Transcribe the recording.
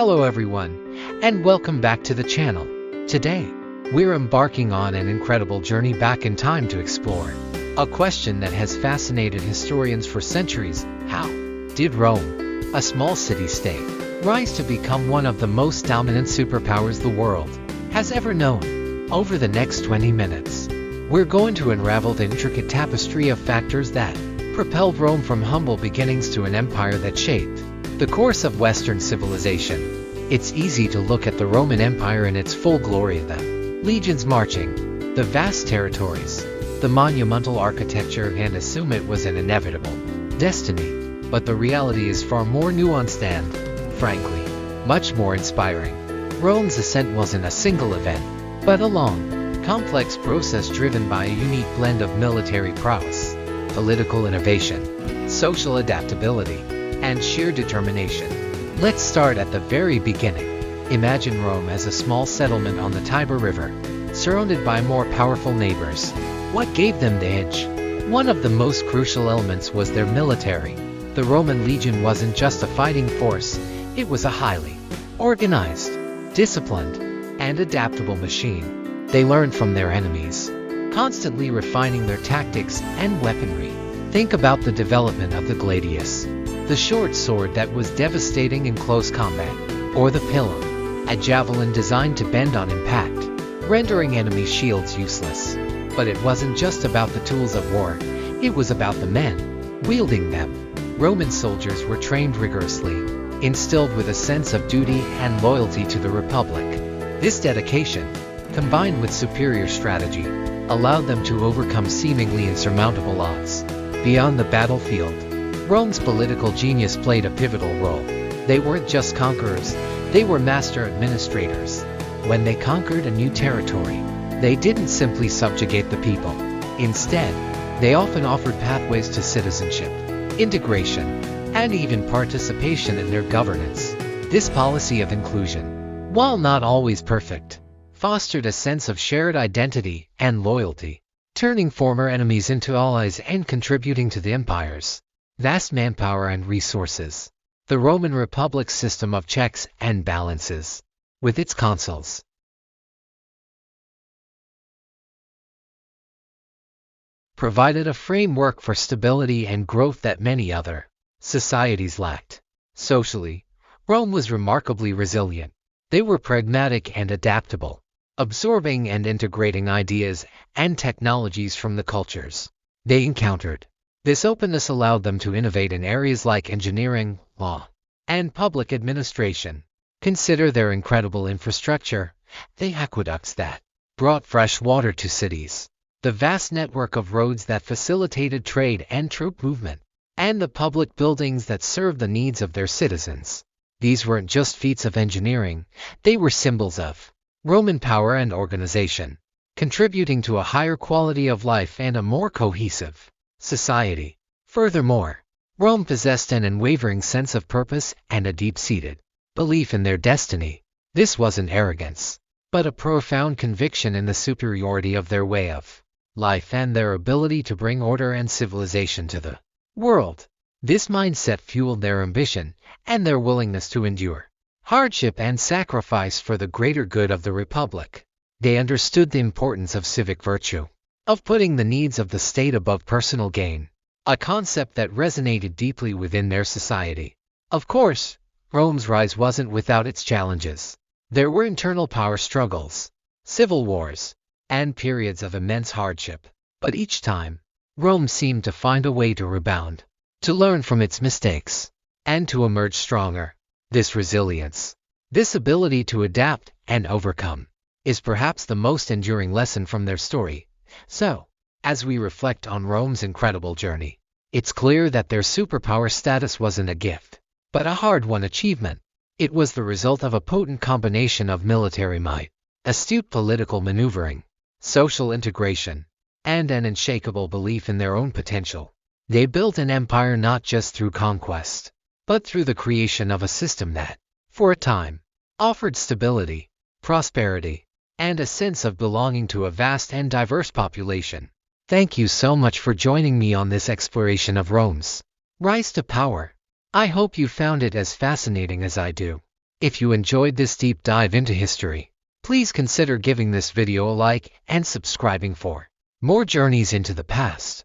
Hello everyone, and welcome back to the channel. Today, we're embarking on an incredible journey back in time to explore a question that has fascinated historians for centuries. How did Rome, a small city-state, rise to become one of the most dominant superpowers the world has ever known? Over the next 20 minutes, we're going to unravel the intricate tapestry of factors that propelled Rome from humble beginnings to an empire that shaped the course of Western civilization. It's easy to look at the Roman Empire in its full glory, the legions marching, the vast territories, the monumental architecture, and assume it was an inevitable destiny. But the reality is far more nuanced and, frankly, much more inspiring. Rome's ascent wasn't a single event, but a long, complex process driven by a unique blend of military prowess, political innovation, social adaptability, and sheer determination. Let's start at the very beginning. Imagine Rome as a small settlement on the Tiber River, surrounded by more powerful neighbors. What gave them the edge? One of the most crucial elements was their military. The Roman legion wasn't just a fighting force, it was a highly organized, disciplined, and adaptable machine. They learned from their enemies, constantly refining their tactics and weaponry. Think about the development of the gladius, the short sword that was devastating in close combat, or the pilum, a javelin designed to bend on impact, rendering enemy shields useless. But it wasn't just about the tools of war, it was about the men wielding them. Roman soldiers were trained rigorously, instilled with a sense of duty and loyalty to the Republic. This dedication, combined with superior strategy, allowed them to overcome seemingly insurmountable odds. Beyond the battlefield, Rome's political genius played a pivotal role. They weren't just conquerors, they were master administrators. When they conquered a new territory, they didn't simply subjugate the people. Instead, they often offered pathways to citizenship, integration, and even participation in their governance. This policy of inclusion, while not always perfect, fostered a sense of shared identity and loyalty, turning former enemies into allies and contributing to the empire's vast manpower and resources. The Roman Republic's system of checks and balances, with its consuls, provided a framework for stability and growth that many other societies lacked. Socially, Rome was remarkably resilient. They were pragmatic and adaptable, absorbing and integrating ideas and technologies from the cultures they encountered. This openness allowed them to innovate in areas like engineering, law, and public administration. Consider their incredible infrastructure, the aqueducts that brought fresh water to cities, the vast network of roads that facilitated trade and troop movement, and the public buildings that served the needs of their citizens. These weren't just feats of engineering, they were symbols of Roman power and organization, contributing to a higher quality of life and a more cohesive society. Furthermore, Rome possessed an unwavering sense of purpose and a deep-seated belief in their destiny. This wasn't arrogance, but a profound conviction in the superiority of their way of life and their ability to bring order and civilization to the world. This mindset fueled their ambition and their willingness to endure hardship and sacrifice for the greater good of the Republic. They understood the importance of civic virtue, of putting the needs of the state above personal gain, a concept that resonated deeply within their society. Of course, Rome's rise wasn't without its challenges. There were internal power struggles, civil wars, and periods of immense hardship. But each time, Rome seemed to find a way to rebound, to learn from its mistakes, and to emerge stronger. This resilience, this ability to adapt and overcome, is perhaps the most enduring lesson from their story. So, as we reflect on Rome's incredible journey, it's clear that their superpower status wasn't a gift, but a hard-won achievement. It was the result of a potent combination of military might, astute political maneuvering, social integration, and an unshakable belief in their own potential. They built an empire not just through conquest, but through the creation of a system that, for a time, offered stability, prosperity, and a sense of belonging to a vast and diverse population. Thank you so much for joining me on this exploration of Rome's rise to power. I hope you found it as fascinating as I do. If you enjoyed this deep dive into history, please consider giving this video a like and subscribing for more journeys into the past.